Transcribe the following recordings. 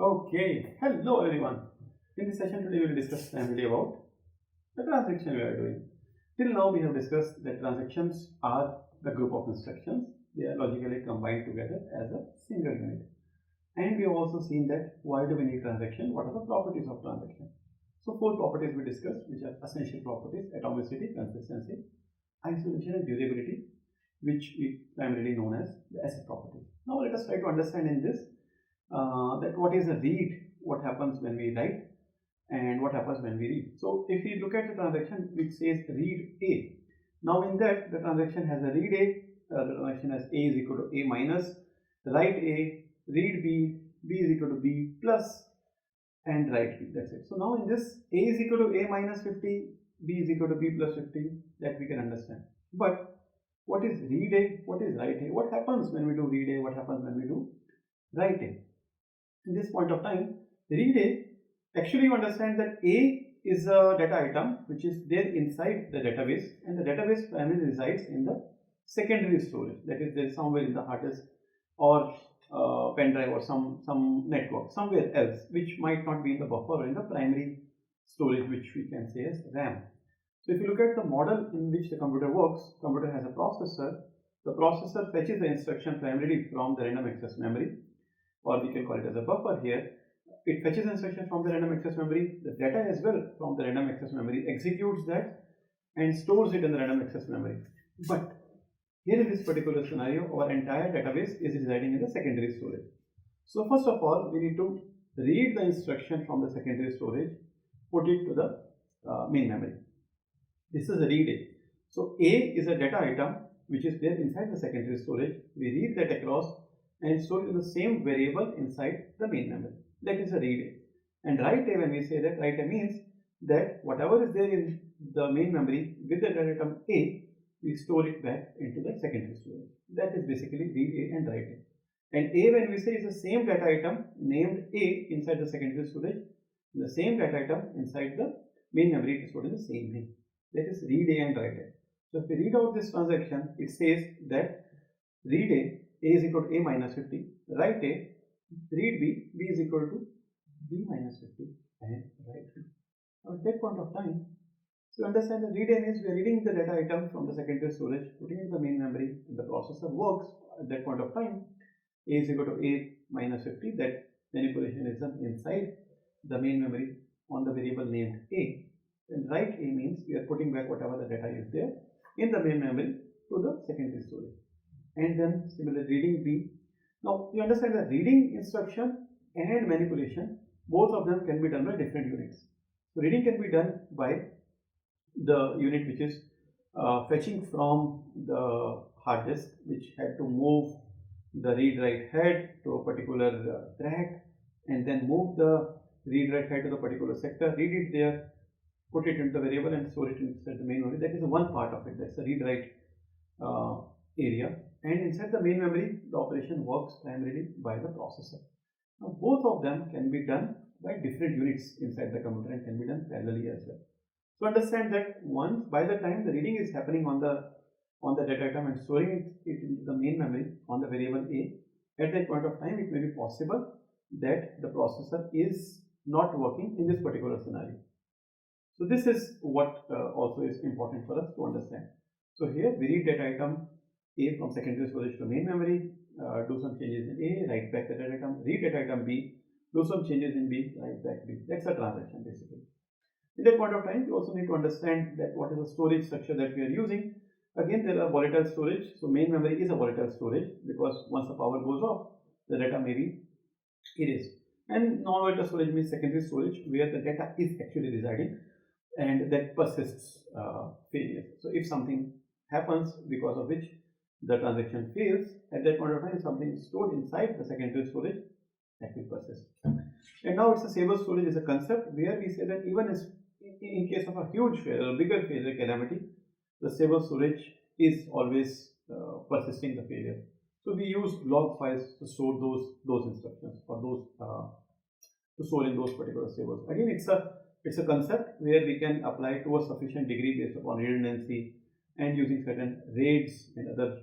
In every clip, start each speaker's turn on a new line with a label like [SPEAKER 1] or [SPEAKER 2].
[SPEAKER 1] Okay, hello everyone. In this session today we will discuss primarily about the transaction we are doing. Till now we have discussed that transactions are the group of instructions. They are logically combined together as a single unit. And we have also seen that why do we need transaction, what are the properties of transaction. So four properties we discussed, which are essential properties: atomicity, consistency, isolation and durability, which we primarily known as the asset property. Now let us try to understand in this that what is a read, what happens when we write, and what happens when we read. So if we look at the transaction which says read A, now in that the transaction has a read A, the transaction has A is equal to A minus, write A, read B, B is equal to B plus, and write B. That's it. So now in this, A is equal to A minus 50, B is equal to B plus 50, that we can understand. But what is read A? What is write A? What happens when we do read A? What happens when we do write A? In this point of time, read A, actually you understand that A is a data item which is there inside the database, and the database primarily resides in the secondary storage, that is there somewhere in the hard disk or pen drive or some network somewhere else, which might not be in the buffer or in the primary storage, which we can say as RAM. So if you look at the model in which the computer works, computer has a processor. The processor fetches the instruction primarily from the random access memory, or we can call it as a buffer here. It fetches instruction from the random access memory, the data as well from the random access memory, executes that and stores it in the random access memory. But here in this particular scenario, our entire database is residing in the secondary storage. So first of all, we need to read the instruction from the secondary storage, put it to the main memory. This is a read A. So A is a data item which is there inside the secondary storage. We read that across and store it in the same variable inside the main memory. That is a read A. And write A, when we say that, write A means that whatever is there in the main memory with the data item A, we store it back into the secondary storage. That is basically read A and write A. And A, when we say, is the same data item named A inside the secondary storage, the same data item inside the main memory, it is stored in the same name. That is read A and write A. So if we read out this transaction, it says that read A is equal to A minus 50, write A, read B, B is equal to B minus 50, and write B. Now at that point of time, so understand that read A means we are reading the data item from the secondary storage, putting it in the main memory, and the processor works at that point of time. A is equal to A minus 50, that manipulation is done inside the main memory on the variable named A. And write A means we are putting back whatever the data is there in the main memory to the secondary storage. And then similarly reading B. Now you understand that reading instruction and manipulation, both of them can be done by different units. So reading can be done by the unit which is fetching from the hard disk, which had to move the read write head to a particular track, and then move the read write head to the particular sector, read it there, put it into the variable and store it inside the main memory. That is one part of it, that's the read write area. And inside the main memory, the operation works primarily by the processor. Now both of them can be done by different units inside the computer and can be done parallelly as well. So understand that once, by the time the reading is happening on the data item and storing it into the main memory on the variable A, at that point of time it may be possible that the processor is not working in this particular scenario. So this is what also is important for us to understand. So here we read data item A from secondary storage to main memory, do some changes in A, write back the data item, read data item B, do some changes in B, write back B. That's a transaction basically. At that point of time, you also need to understand that what is the storage structure that we are using. Again, there are volatile storage. So main memory is a volatile storage because once the power goes off, the data may be erased. And non-volatile storage means secondary storage, where the data is actually residing and that persists failure. So if something happens because of which the transaction fails, at that point of time something is stored inside the secondary storage that will persist. And now it's a stable storage is a concept where we say that even in case of a huge failure, a bigger failure calamity, the stable storage is always persisting the failure. So we use log files to store those instructions or those to store in those particular stables. Again, it's a concept where we can apply to a sufficient degree based upon redundancy and using certain RAIDs and other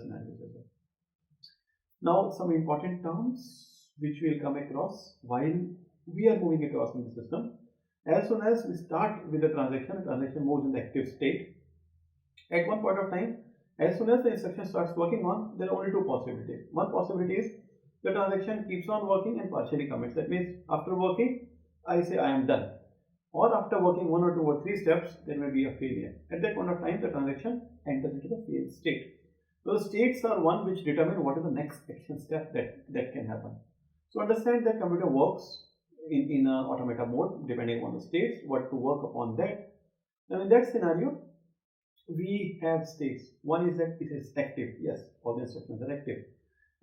[SPEAKER 1] scenarios as well. Now some important terms which we will come across while we are moving across in the system. As soon as we start with the transaction moves in the active state. At one point of time, as soon as the instruction starts working on, there are only two possibilities. One possibility is the transaction keeps on working and partially commits. That means after working, I say I am done. Or after working 1 or 2 or 3 steps, there may be a failure. At that point of time, the transaction enters into the failed state. So the states are one which determine what is the next action step that can happen. So understand that computer works in a automata mode depending on the states, what to work upon that. Now in that scenario, we have states. One is that it is active. Yes, all the instructions are active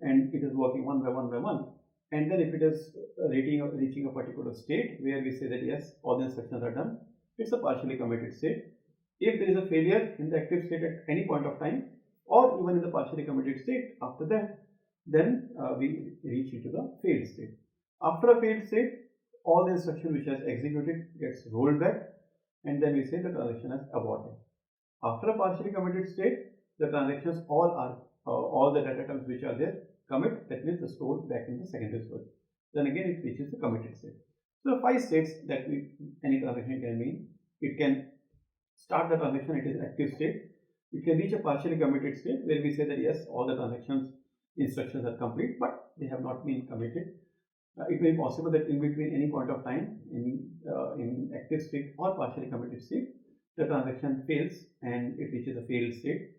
[SPEAKER 1] and it is working one by one by one. And then if it is reaching a particular state where we say that yes, all the instructions are done, it's a partially committed state. If there is a failure in the active state at any point of time, or even in the partially committed state after that, then we reach into the failed state. After a failed state, all the instruction which has executed gets rolled back, and then we say the transaction has aborted. After a partially committed state, the transactions all the data terms which are there commit, that means the stored back in the secondary storage. Then again it reaches the committed state. So the 5 states that any transaction can mean. It can start the transaction, it is active state. It can reach a partially committed state where we say that yes, all the transactions instructions are complete, but they have not been committed. It may be possible that in between any point of time in active state or partially committed state, the transaction fails and it reaches a failed state.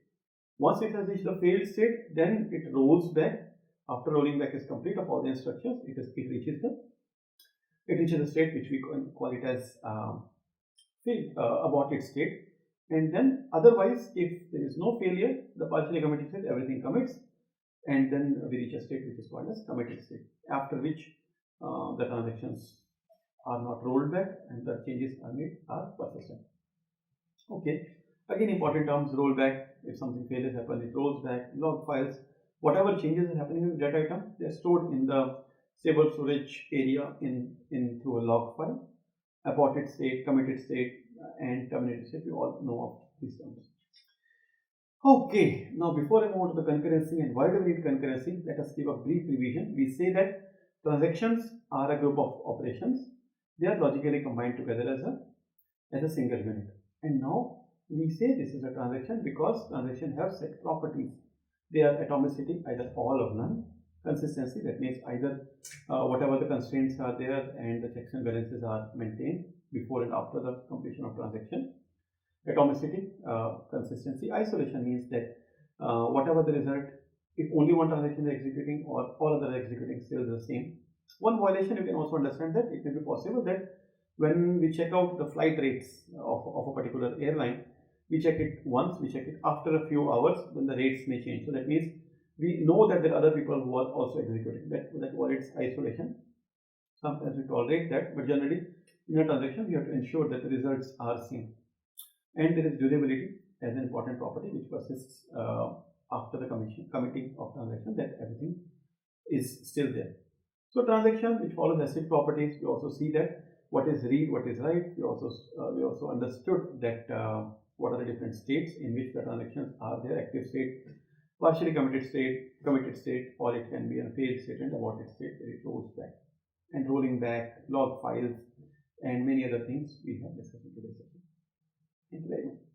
[SPEAKER 1] Once it has reached the failed state, then it rolls back. After rolling back is complete of all the instructions, it reaches the state which we call it as aborted state. And then otherwise, if there is no failure, the partially committed state, everything commits, and then we reach a state which is called as committed state, after which the transactions are not rolled back and the changes are persistent. Okay, again important terms: rollback. If something failures happen, it rolls back. Log files, whatever changes are happening in the data item, they are stored in the stable storage area in through a log file. Aborted state, committed state, and terminated state, we all know of these terms. Okay, now before I move on to the concurrency and why do we need concurrency, let us give a brief revision. We say that transactions are a group of operations. They are logically combined together as a single unit. And now we say this is a transaction because transactions have set properties. They are atomicity, either all or none. Consistency, that means either whatever the constraints are there and the checks and balances are maintained before and after the completion of transaction. Atomicity, consistency. Isolation means that whatever the result, if only one transaction is executing or all others are executing, still the same. One violation, you can also understand that it may be possible that when we check out the flight rates of a particular airline, we check it once, we check it after a few hours, then the rates may change. So that means we know that there are other people who are also executing. That violates isolation. Sometimes we tolerate that, but generally in a transaction we have to ensure that the results are seen. And there is durability as an important property which persists after the committing of transaction, that everything is still there. So transaction which follows ACID properties, we also see that what is read, what is write. We also understood that what are the different states in which the transactions are there: active state, partially committed state, or it can be a failed state and aborted state where it rolls back. And rolling back, log files, and many other things we have discussed in today's session. Thank you very much.